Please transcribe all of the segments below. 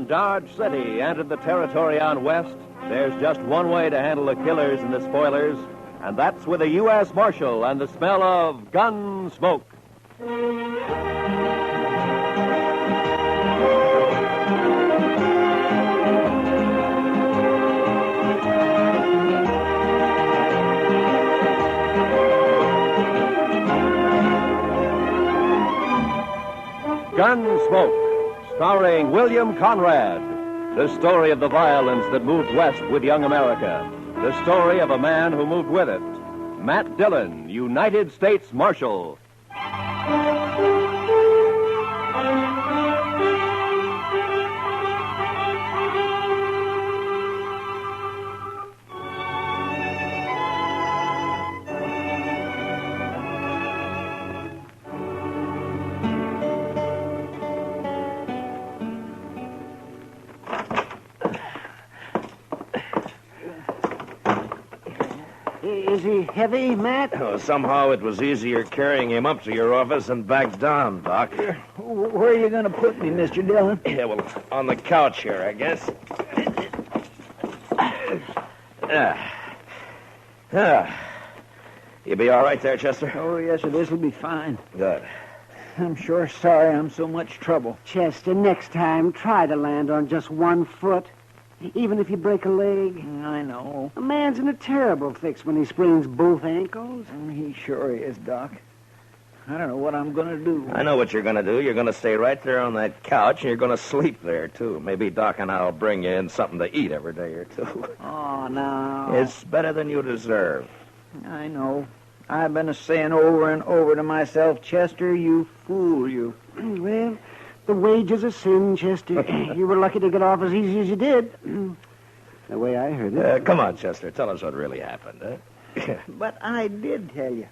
From Dodge City entered the territory on west, there's just one way to handle the killers and the spoilers, and that's with a U.S. Marshal and the smell of gun smoke. Gunsmoke, starring William Conrad. The story of the violence that moved west with young America. The story of a man who moved with it. Matt Dillon, United States Marshal. Is he heavy, Matt? Oh, somehow it was easier carrying him up to your office and back down, Doc. Where are you going to put me, Mr. Dillon? Yeah, well, on the couch here, I guess. You be all right there, Chester? Oh, yes, sir. This'll be fine. Good. I'm sure sorry I'm so much trouble. Chester, next time, try to land on just one foot. Even if you break a leg. I know. A man's in a terrible fix when he sprains both ankles. He sure is, Doc. I don't know what I'm going to do. I know what you're going to do. You're going to stay right there on that couch, and you're going to sleep there, too. Maybe Doc and I'll bring you in something to eat every day or two. Oh, no. It's better than you deserve. I know. I've been saying over and over to myself, Chester, you fool, you. Well, the wages of sin, Chester. You were lucky to get off as easy as you did. The way I heard it. Come on, Chester. Tell us what really happened, huh? But I did tell you.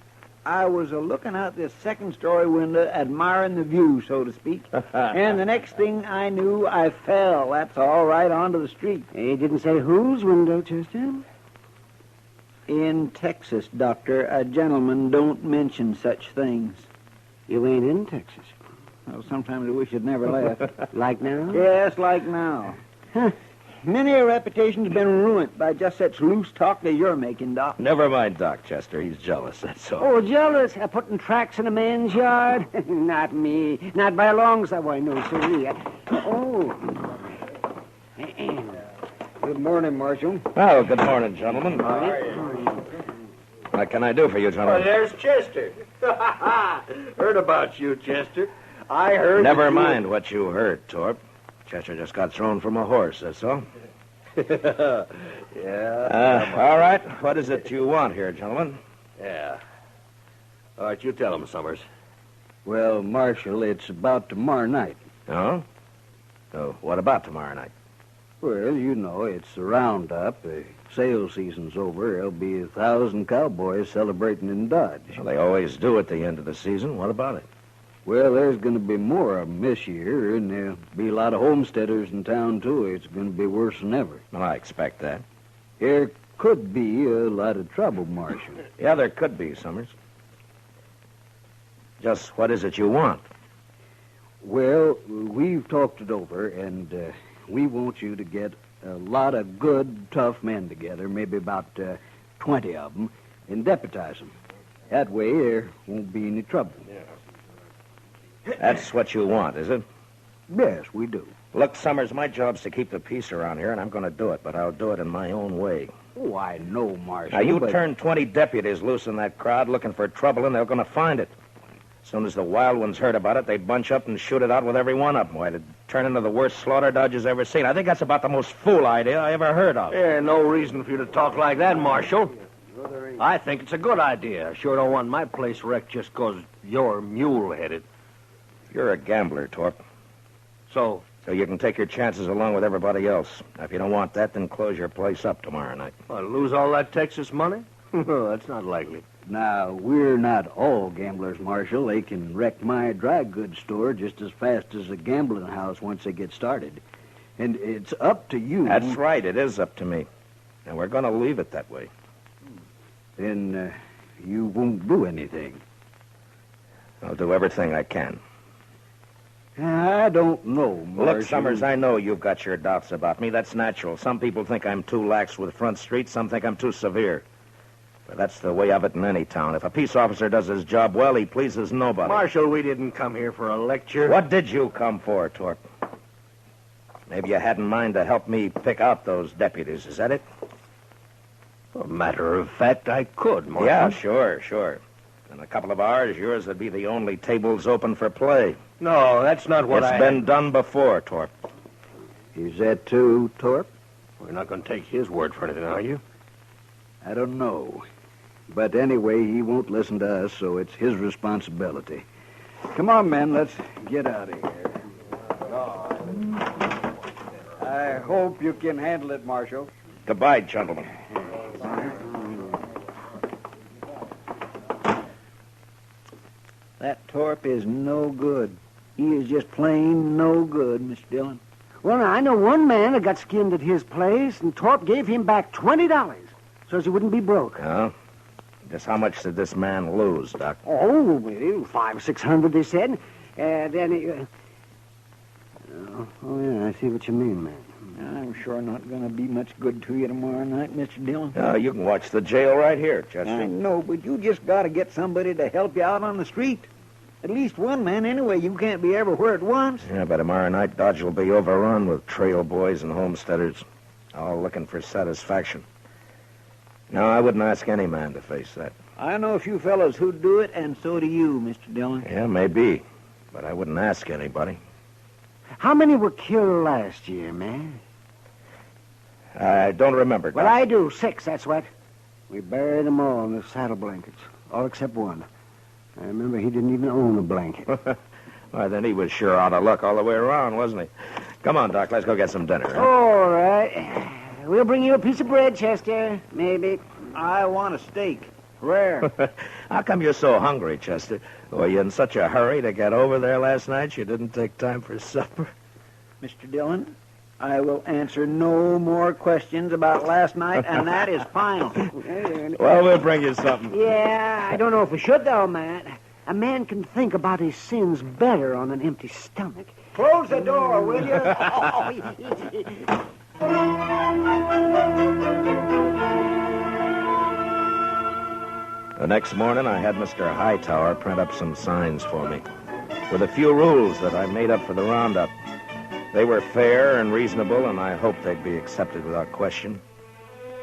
I was looking out this second-story window, admiring the view, so to speak. And the next thing I knew, I fell. That's all right onto the street. He didn't say whose window, Chester. In Texas, Doctor, a gentleman don't mention such things. You ain't in Texas. Well, sometimes I wish I'd never left. Like now? Yes, like now. Many a reputation's been ruined by just such loose talk that you're making, Doc. Never mind Doc, Chester. He's jealous, that's all. Oh, jealous? Putting tracks in a man's yard? Not me. Not by a long shot. Why, no, sirree. Oh. Good morning, Marshal. Well, good morning, gentlemen. What can I do for you, gentlemen? Oh, there's Chester. Heard about you, Chester. I heard... Never mind what you heard, Torp. Chester just got thrown from a horse, that's all. Yeah. All right. What is it you want here, gentlemen? Yeah. All right, you tell him, Summers. Well, Marshal, it's about tomorrow night. Oh? So what about tomorrow night? Well, you know, it's the roundup. The sale season's over. There'll be 1,000 cowboys celebrating in Dodge. Well, they always do at the end of the season. What about it? Well, there's going to be more of them this year, and there'll be a lot of homesteaders in town, too. It's going to be worse than ever. Well, I expect that. There could be a lot of trouble, Marshal. Yeah, there could be, Summers. Just what is it you want? Well, we've talked it over, and we want you to get a lot of good, tough men together, maybe about 20 of them, and deputize them. That way, there won't be any trouble. That's what you want, is it? Yes, we do. Look, Summers, my job's to keep the peace around here, and I'm going to do it, but I'll do it in my own way. Oh, I know, Marshal. Now, you but... turn 20 deputies loose in that crowd looking for trouble, and they're going to find it. As soon as the wild ones heard about it, they'd bunch up and shoot it out with every one of them. Why, it'd turn into the worst slaughter Dodge's ever seen. I think that's about the most fool idea I ever heard of. Yeah, no reason for you to talk like that, Marshal. I think it's a good idea. I sure don't want my place wrecked just 'cause you're mule-headed. You're a gambler, Torp. So you can take your chances along with everybody else. Now, if you don't want that, then close your place up tomorrow night. lose all that Texas money? That's not likely. Now, we're not all gamblers, Marshal. They can wreck my dry goods store just as fast as a gambling house once they get started. And it's up to you. That's right. It is up to me. And we're going to leave it that way. Then you won't do anything. I'll do everything I can. I don't know, Marshal. Look, Summers, I know you've got your doubts about me. That's natural. Some people think I'm too lax with Front Street. Some think I'm too severe. But that's the way of it in any town. If a peace officer does his job well, he pleases nobody. Marshal, we didn't come here for a lecture. What did you come for, Torp? Maybe you had in mind to help me pick out those deputies. Is that it? A matter of fact, I could, Marshal. Yeah, sure. In a couple of hours, yours would be the only tables open for play. No, that's not what It's been done before, Torp. Is that too, Torp? We're not going to take his word for anything, are you? I don't know. But anyway, he won't listen to us, so it's his responsibility. Come on, men, let's get out of here. I hope you can handle it, Marshal. Goodbye, gentlemen. That Torp is no good. He is just plain no good, Mr. Dillon. Well, now, I know one man that got skinned at his place, and Torp gave him back $20 so he wouldn't be broke. Oh? Just how much did this man lose, Doc? Oh, well, $500-600, they said. Then he... oh, yeah, I see what you mean, man. I'm sure not going to be much good to you tomorrow night, Mr. Dillon. You can watch the jail right here, Chester. I know, but you just got to get somebody to help you out on the street. At least one man, anyway. You can't be everywhere at once. Yeah, by tomorrow night, Dodge will be overrun with trail boys and homesteaders, all looking for satisfaction. No, I wouldn't ask any man to face that. I know a few fellows who'd do it, and so do you, Mr. Dillon. Yeah, maybe, but I wouldn't ask anybody. How many were killed last year, man? I don't remember, Doc. Well, I do. 6, that's what. We buried them all in the saddle blankets, all except one. I remember he didn't even own a blanket. Why, then he was sure out of luck all the way around, wasn't he? Come on, Doc, let's go get some dinner. Huh? All right. We'll bring you a piece of bread, Chester. Maybe. I want a steak. Rare. How come you're so hungry, Chester? Were you in such a hurry to get over there last night you didn't take time for supper? Mr. Dillon, I will answer no more questions about last night, and that is final. Well, we'll bring you something. Yeah, I don't know if we should, though, Matt. A man can think about his sins better on an empty stomach. Close the door, will you? The next morning, I had Mr. Hightower print up some signs for me, with a few rules that I made up for the roundup. They were fair and reasonable, and I hoped they'd be accepted without question.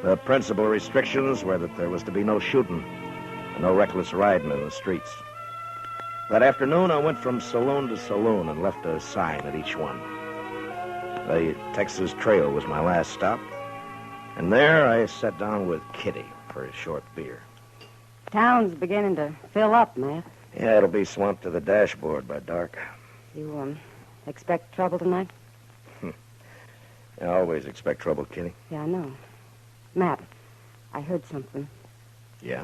The principal restrictions were that there was to be no shooting and no reckless riding in the streets. That afternoon, I went from saloon to saloon and left a sign at each one. The Texas Trail was my last stop, and there I sat down with Kitty for a short beer. Town's beginning to fill up, Matt. Yeah, it'll be swamped to the dashboard by dark. You, expect trouble tonight? I always expect trouble, Kitty. Yeah, I know. Matt, I heard something. Yeah?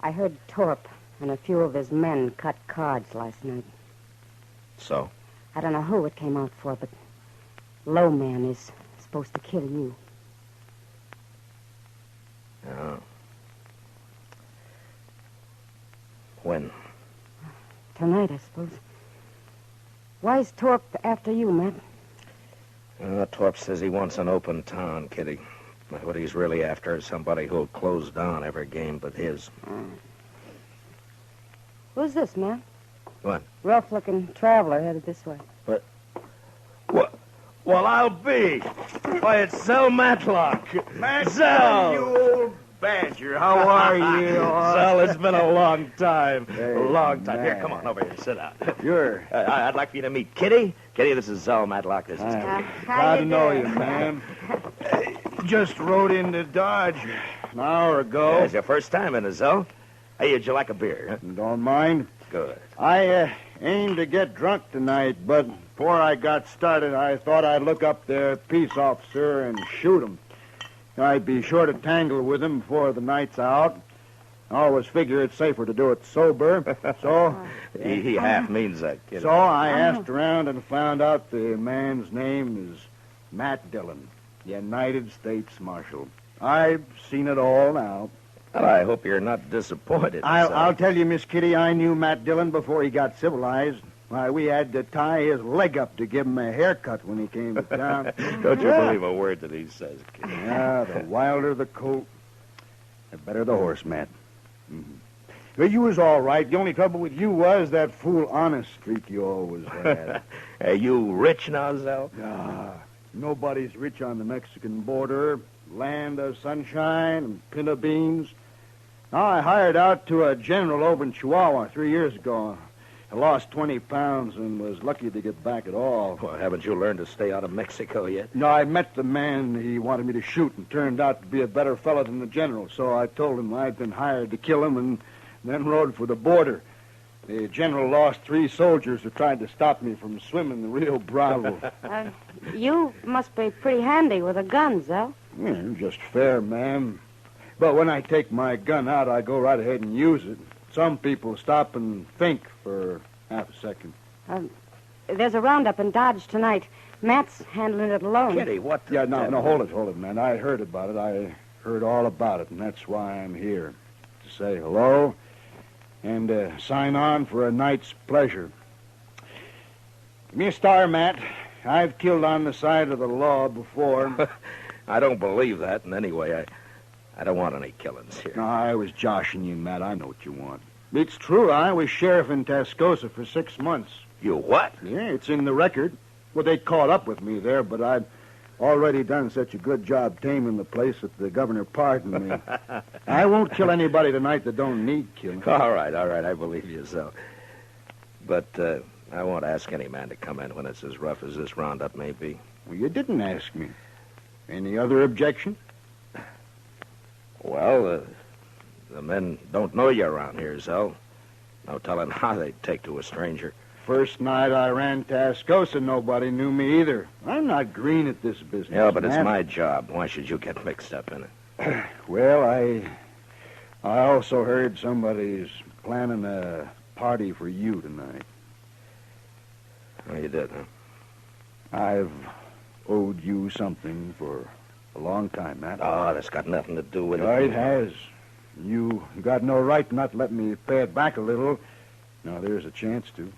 I heard Torp and a few of his men cut cards last night. So? I don't know who it came out for, but Low Man is supposed to kill you. Oh. When? Tonight, I suppose. Why's Torp after you, Matt? Torp says he wants an open town, Kitty. What he's really after is somebody who'll close down every game but his. Who's this, Matt? What? Rough-looking traveler headed this way. What? Well, I'll be. Why, it's Zell Matlock. Zell! You old badger. How are you? Zell, it's been a long time. Hey, a long time. Here, man. come on over here. Sit down. Sure. I'd like for you to meet Kitty. Kitty, this is Zell Matlock. This is Kitty. Glad to know you, ma'am. Just rode into Dodge an hour ago. It's your first time in it, Zell. Hey, would you like a beer? Huh? Don't mind. Good. I aimed to get drunk tonight, but before I got started, I thought I'd look up their peace officer and shoot him. I'd be sure to tangle with him before the night's out. I always figure it's safer to do it sober. So He half means that, Kitty. so I asked around and found out the man's name is Matt Dillon, United States Marshal. I've seen it all now. Well, I hope you're not disappointed. I'll tell you, Miss Kitty, I knew Matt Dillon before he got civilized. Why, we had to tie his leg up to give him a haircut when he came to town. Don't you believe a word that he says, kid. Yeah, the wilder the colt, The better the horse, Matt. But you was all right. The only trouble with you was that fool honest streak you always had. Are you rich now, Zell? Nobody's rich on the Mexican border. Land of sunshine and pinto beans. Now, I hired out to a general over in Chihuahua 3 years ago. I lost 20 pounds and was lucky to get back at all. Well, haven't you learned to stay out of Mexico yet? No, I met the man he wanted me to shoot and turned out to be a better fellow than the general. So I told him I'd been hired to kill him and then rode for the border. The general lost 3 soldiers who tried to stop me from swimming the Rio Bravo. You must be pretty handy with a gun, Zell. Yeah, just fair, ma'am. But when I take my gun out, I go right ahead and use it. Some people stop and think for half a second. There's a roundup in Dodge tonight. Matt's handling it alone. Kitty, what? Yeah, no, hold it, man. I heard about it. I heard all about it, and that's why I'm here. To say hello and sign on for a night's pleasure. Give me a star, Matt. I've killed on the side of the law before. I don't believe that, and anyway, I don't want any killings here. No, I was joshing you, Matt. I know what you want. It's true. I was sheriff in Tascosa for 6 months. You what? Yeah, it's in the record. Well, they caught up with me there, but I'd already done such a good job taming the place that the governor pardoned me. I won't kill anybody tonight that don't need killing. All right, I believe you so. But I won't ask any man to come in when it's as rough as this roundup may be. Well, you didn't ask me. Any other objection? Well, the men don't know you around here, Zell. No telling how they'd take to a stranger. First night I ran Tascosa, nobody knew me either. I'm not green at this business. Yeah, but it's Matt. my job. Why should you get mixed up in it? Well, I also heard somebody's planning a party for you tonight. Oh, you did, huh? I've owed you something for a long time, Matt. Oh, that's got nothing to do with it. It has. You got no right not to let me pay it back a little. Now, there's a chance to.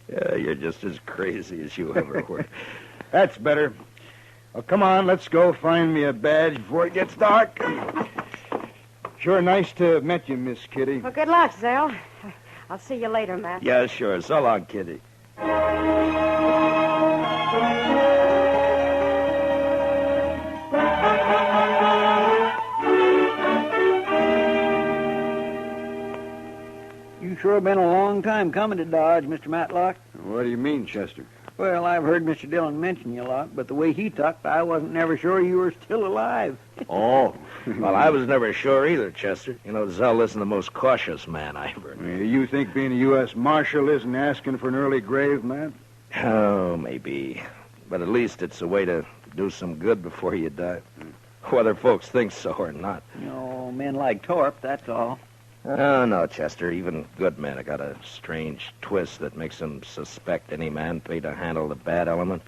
Yeah, you're just as crazy as you ever were. That's better. Well, come on, let's go find me a badge before it gets dark. Sure nice to have met you, Miss Kitty. Well, good luck, Zell. I'll see you later, Matt. Yeah, sure. So long, Kitty. You sure been a long time coming to Dodge, Mr. Matlock. What do you mean, Chester? Well, I've heard Mr. Dillon mention you a lot, but the way he talked, I wasn't never sure you were still alive. Oh. Well, I was never sure either, Chester. You know, Zell isn't the most cautious man I ever knew. You think being a U.S. Marshal isn't asking for an early grave, man? Oh, maybe. But at least it's a way to do some good before you die. Whether folks think so or not. You know, men like Torp, that's all. Oh, no, Chester. Even good men have got a strange twist that makes them suspect any man paid to handle the bad element.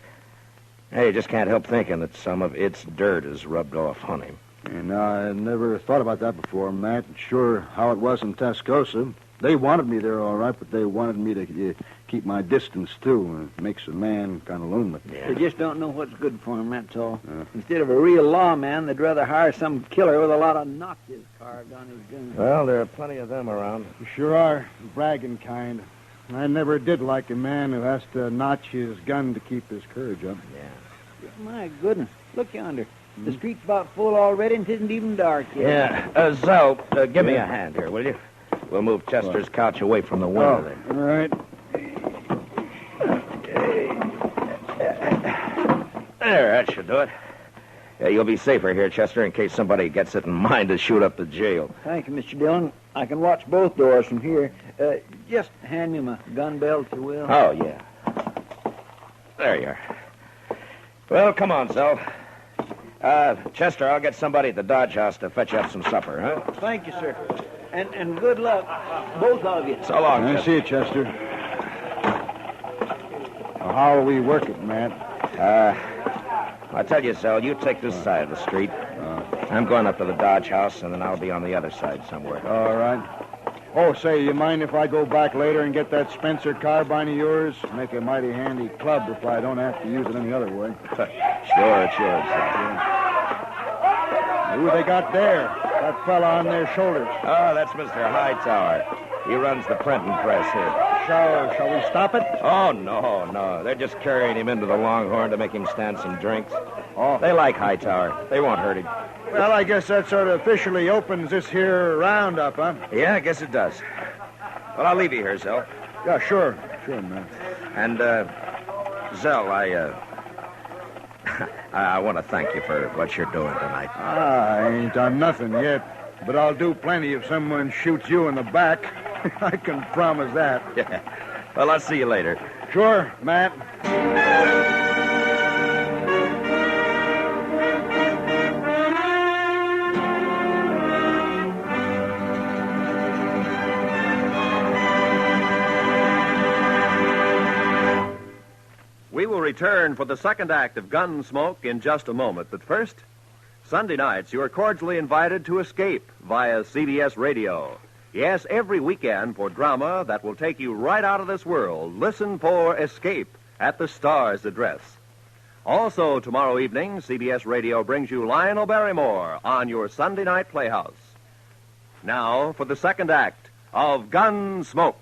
Hey, you just can't help thinking that some of its dirt is rubbed off on him. And I never thought about that before, Matt. Sure how it was in Tascosa. They wanted me there all right, but they wanted me to keep my distance, too. It makes a man kind of lonely. They just don't know what's good for him, that's all. Instead of a real lawman, they'd rather hire some killer with a lot of notches carved on his gun. Well, there are plenty of them around. Sure are. Bragging kind. I never did like a man who has to notch his gun to keep his courage up. Yeah. My goodness. Look yonder. The street's about full already and it isn't even dark yet. Yeah. Zell, give me a hand here, will you? We'll move Chester's couch away from the window there. All right. There, that should do it. Yeah, you'll be safer here, Chester, in case somebody gets it in mind to shoot up the jail. Thank you, Mr. Dillon. I can watch both doors from here. Just hand me my gun belt, if you will. Oh, yeah. There you are. Well, come on, Zell. Chester, I'll get somebody at the Dodge House to fetch you up some supper, huh? Thank you, sir. And good luck, both of you. So long, I Chester. see you, Chester. Well, how will we work it, Matt? I tell you, Zell, you take this side of the street. I'm going up to the Dodge House, and then I'll be on the other side somewhere. All right. Oh, say, you mind if I go back later and get that Spencer carbine of yours? Make a mighty handy club if I don't have to use it any other way. Sure, it's yours, Sal. Who they got there? That fella on their shoulders. Oh, that's Mr. Hightower. He runs the printing press here. Shall we stop it? Oh, no. They're just carrying him into the Longhorn to make him stand some drinks. Oh. They like Hightower. They won't hurt him. Well, I guess that sort of officially opens this here roundup, huh? Yeah, I guess it does. Well, I'll leave you here, Zell. Yeah, sure, man. And, Zell, I want to thank you for what you're doing tonight. I ain't done nothing yet, but I'll do plenty if someone shoots you in the back. I can promise that. Yeah. Well, I'll see you later. Sure, Matt. We will return for the second act of Gunsmoke in just a moment. But first, Sunday nights, you are cordially invited to Escape via CBS Radio. Yes, every weekend for drama that will take you right out of this world. Listen for Escape at the Star's address. Also, tomorrow evening, CBS Radio brings you Lionel Barrymore on your Sunday night playhouse. Now, for the second act of Gunsmoke.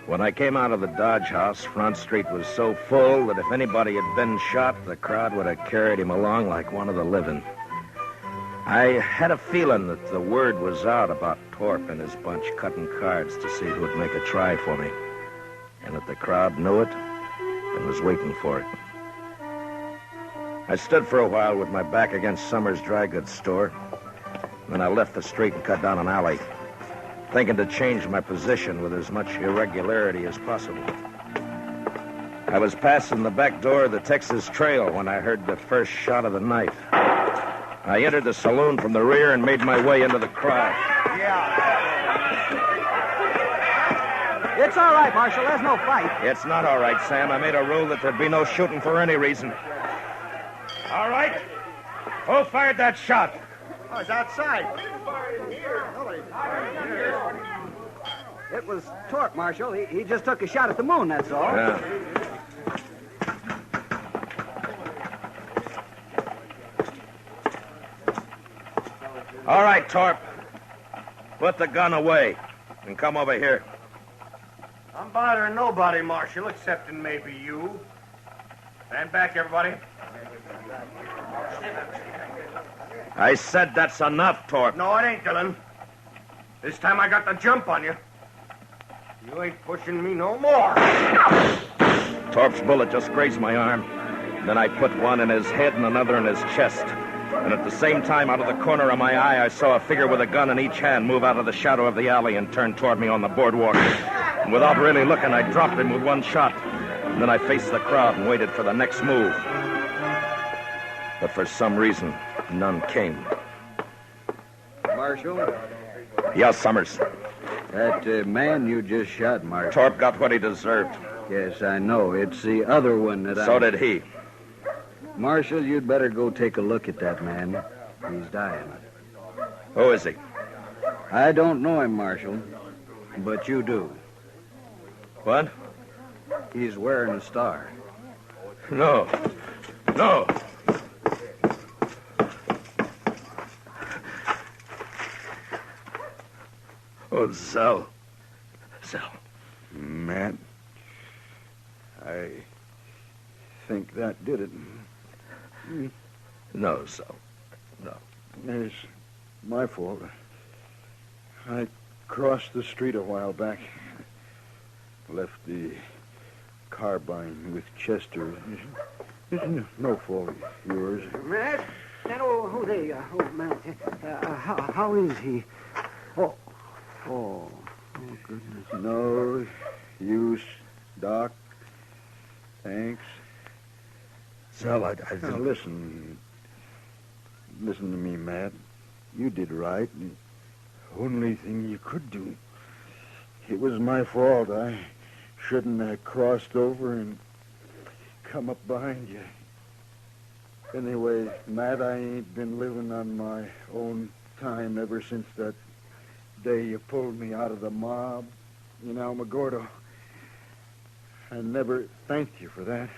When I came out of the Dodge House, Front Street was so full that if anybody had been shot, the crowd would have carried him along like one of the living. I had a feeling that the word was out about Torp and his bunch cutting cards to see who would make a try for me, and that the crowd knew it and was waiting for it. I stood for a while with my back against Summers' dry goods store. Then I left the street and cut down an alley, thinking to change my position with as much irregularity as possible. I was passing the back door of the Texas Trail when I heard the first shot of the night. I entered the saloon from the rear and made my way into the crowd. It's all right, Marshal. There's no fight. It's not all right, Sam. I made a rule that there'd be no shooting for any reason. All right. Who fired that shot? Oh, it's outside. It was Torp, Marshal. He just took a shot at the moon, that's all. Yeah. All right, Torp. Put the gun away and come over here. I'm bothering nobody, Marshal, excepting maybe you. Stand back, everybody. I said that's enough, Torp. No, it ain't, Dillon. This time I got the jump on you. You ain't pushing me no more. Torp's bullet just grazed my arm. Then I put one in his head and another in his chest. And at the same time, out of the corner of my eye, I saw a figure with a gun in each hand move out of the shadow of the alley and turn toward me on the boardwalk. And without really looking, I dropped him with one shot. And then I faced the crowd and waited for the next move. But for some reason, none came. Marshal? Yes, Summers. That man you just shot, Marshal. Torp got what he deserved. Yes, I know. It's the other one that So did he. Marshal, you'd better go take a look at that man. He's dying. Who is he? I don't know him, Marshal, but you do. What? He's wearing a star. No. No. Oh, Zell. Zell. Matt, I think that did it. No, Zell. No. It's my fault. I crossed the street a while back. Left the carbine with Chester. No fault of yours. Matt? Matt. How is he? Oh, goodness. No use, Doc. Thanks. Zell, I Now, didn't... listen. Listen to me, Matt. You did right. The only thing you could do. It was my fault. I shouldn't have crossed over and come up behind you. Anyway, Matt, I ain't been living on my own time ever since that day you pulled me out of the mob in Alamogordo. I never thanked you for that.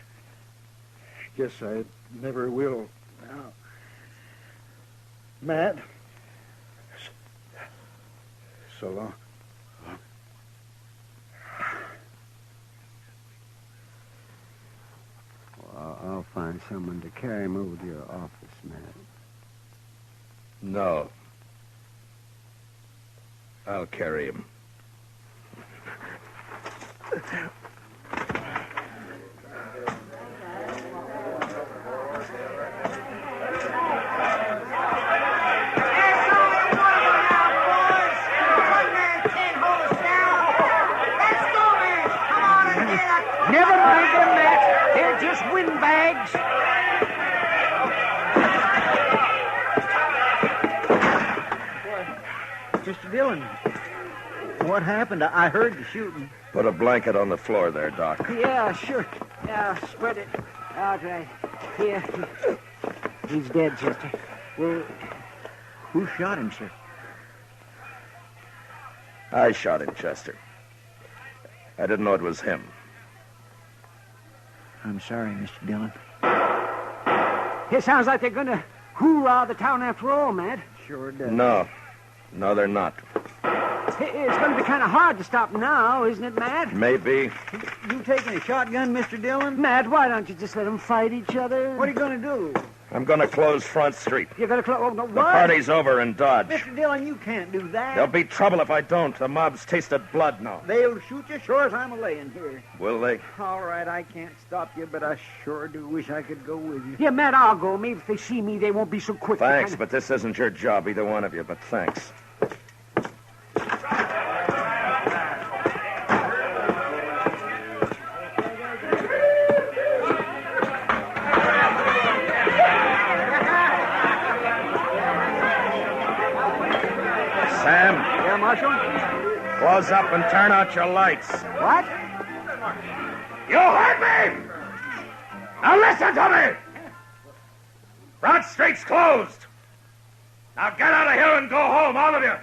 Guess I never will now. Matt, so long. Well, I'll find someone to carry him over to your office, Matt. No. I'll carry him. Never mind them, Matt. They're just windbags. Mr. Dillon, what happened? I heard the shooting. Put a blanket on the floor there, Doc. Yeah, sure. Yeah, spread it out right here. He's dead, Chester. Well, who shot him, sir? I shot him, Chester. I didn't know it was him. I'm sorry, Mr. Dillon. It sounds like they're going to hoorah the town after all, Matt. Sure does. No, they're not. It's going to be kind of hard to stop now, isn't it, Matt? Maybe. You taking a shotgun, Mr. Dillon? Matt, why don't you just let them fight each other? What are you going to do? I'm going to close Front Street. You're going to close... Oh, no, The what? party's over in Dodge. Mr. Dillon, you can't do that. There'll be trouble if I don't. The mob's tasted blood now. They'll shoot you sure as I'm a-laying here. Will they? All right, I can't stop you, but I sure do wish I could go with you. Yeah, Matt, I'll go. Maybe if they see me, they won't be so quick. Thanks, but this isn't your job, either one of you, but thanks. Sam. Yeah, Marshal? Close up and turn out your lights. What? You heard me! Now listen to me! Front Street's closed. Now get out of here and go home, all of you.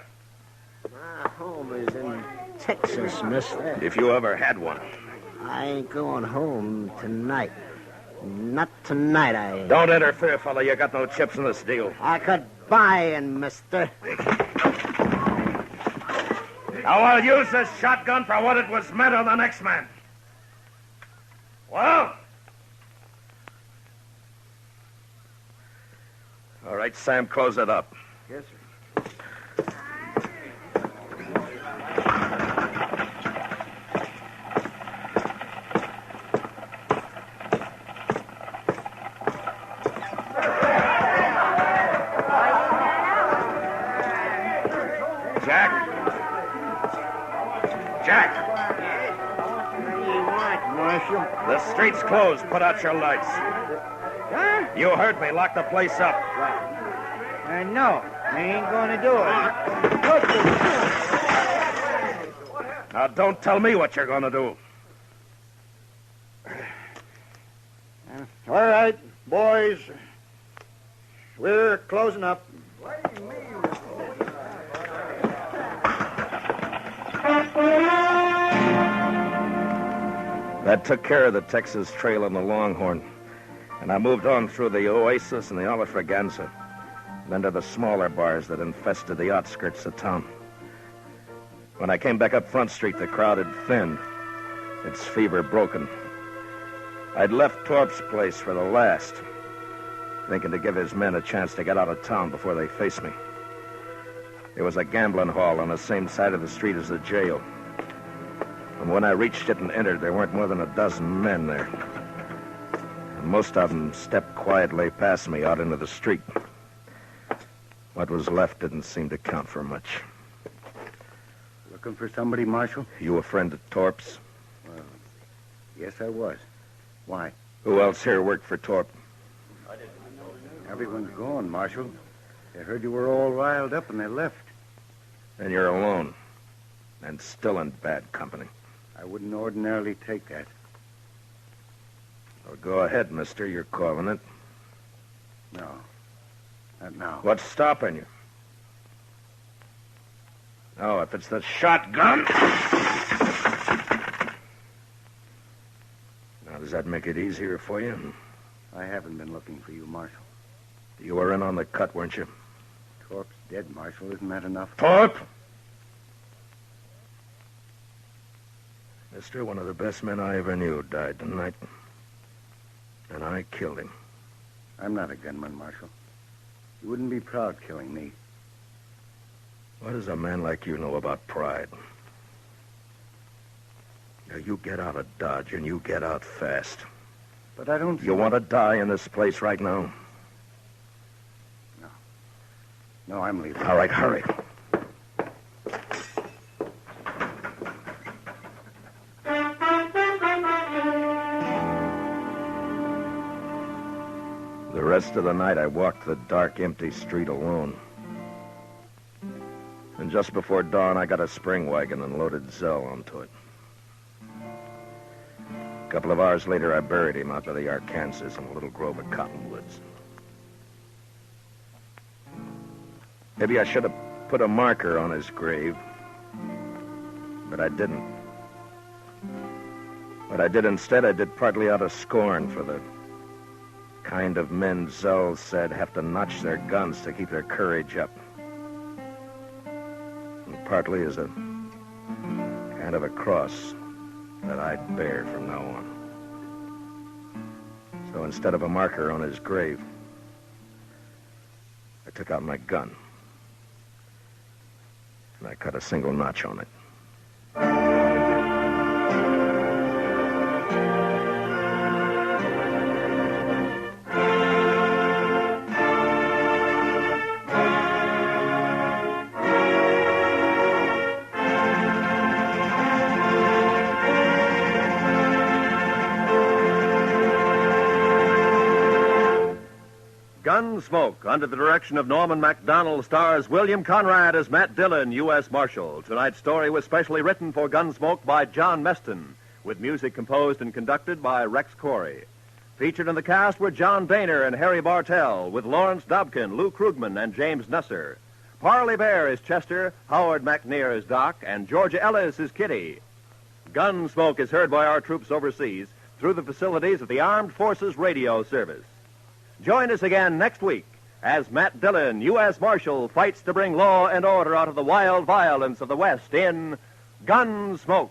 My home is in Texas, mister. If you ever had one. I ain't going home tonight. Not tonight, I ain't. Don't interfere, fella. You got no chips in this deal. I could buy in, mister. Now I'll use this shotgun for what it was meant on the next man. Well? All right, Sam, close it up. Yes, sir. Jack, What do you want, Marshal? the street's closed. Put out your lights. Huh? You heard me. Lock the place up. No, I ain't going to do it. Now, don't tell me what you're going to do. All right, boys. We're closing up. That took care of the Texas Trail and the Longhorn. And I moved on through the Oasis and the Olafraganza, then to the smaller bars that infested the outskirts of town. When I came back up Front Street, the crowd had thinned, its fever broken. I'd left Torp's place for the last, thinking to give his men a chance to get out of town before they faced me. There was a gambling hall on the same side of the street as the jail. And when I reached it and entered, there weren't more than a dozen men there. And most of them stepped quietly past me out into the street. What was left didn't seem to count for much. Looking for somebody, Marshal? You a friend of Torp's? Well, yes, I was. Why? Who else here worked for Torp? Everyone's gone, Marshal. They heard you were all riled up and they left. And you're alone. And still in bad company. I wouldn't ordinarily take that. Well, go ahead, mister. You're calling it. No. Not now. What's stopping you? Oh, if it's the shotgun. Now, does that make it easier for you? I haven't been looking for you, Marshal. You were in on the cut, weren't you? Torp's dead, Marshal. Isn't that enough? Torp! Mister, one of the best men I ever knew died tonight. And I killed him. I'm not a gunman, Marshal. You wouldn't be proud killing me. What does a man like you know about pride? Now, you get out of Dodge, and you get out fast. But I don't... You want to die in this place right now? No. No, I'm leaving. All right, hurry. The rest of the night, I walked the dark, empty street alone. And just before dawn, I got a spring wagon and loaded Zell onto it. A couple of hours later, I buried him out by the Arkansas in a little grove of cottonwoods. Maybe I should have put a marker on his grave, but I didn't. What I did instead, I did partly out of scorn for the kind of men Zell said have to notch their guns to keep their courage up. And partly as a kind of a cross that I'd bear from now on. So instead of a marker on his grave, I took out my gun. And I cut a single notch on it. Gunsmoke, under the direction of Norman Macdonnell, stars William Conrad as Matt Dillon, U.S. Marshal. Tonight's story was specially written for Gunsmoke by John Meston, with music composed and conducted by Rex Corey. Featured in the cast were John Dehner and Harry Bartell, with Lawrence Dobkin, Lou Krugman, and James Nusser. Parley Baer is Chester, Howard McNear is Doc, and Georgia Ellis is Kitty. Gunsmoke is heard by our troops overseas through the facilities of the Armed Forces Radio Service. Join us again next week as Matt Dillon, U.S. Marshal, fights to bring law and order out of the wild violence of the West in Gunsmoke.